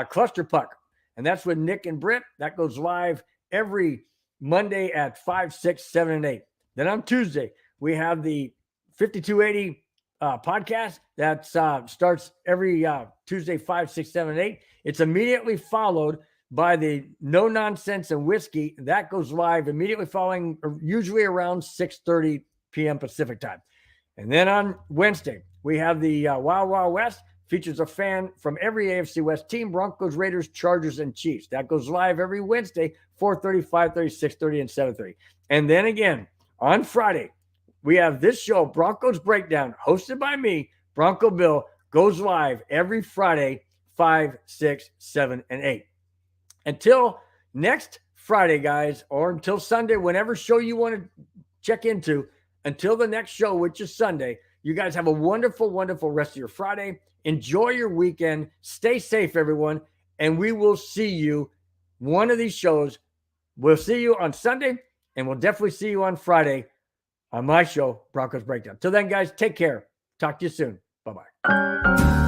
Cluster Puck, and that's with Nick and Britt. That goes live every Monday at 5, 6, 7, and 8. Then on Tuesday, we have the 5280 podcast that starts every Tuesday, 5, 6, 7, and 8. It's immediately followed by the No Nonsense and Whiskey. That goes live immediately following, usually around 6:30 p.m. Pacific time. And then on Wednesday, we have the Wild Wild West. Features a fan from every AFC West team: Broncos, Raiders, Chargers, and Chiefs. That goes live every Wednesday, 4:30, 5:30, 6:30, and 7:30. And then again, on Friday, we have this show, Broncos Breakdown, hosted by me, Bronco Bill, goes live every Friday, 5, 6, 7, and 8. Until next Friday, guys, or until Sunday, whenever show you want to check into, until the next show, which is Sunday, you guys have a wonderful, wonderful rest of your Friday. Enjoy your weekend. Stay safe, everyone. And we will see you one of these shows. We'll see you on Sunday, and we'll definitely see you on Friday on my show, Broncos Breakdown. Till then, guys, take care. Talk to you soon. Bye-bye.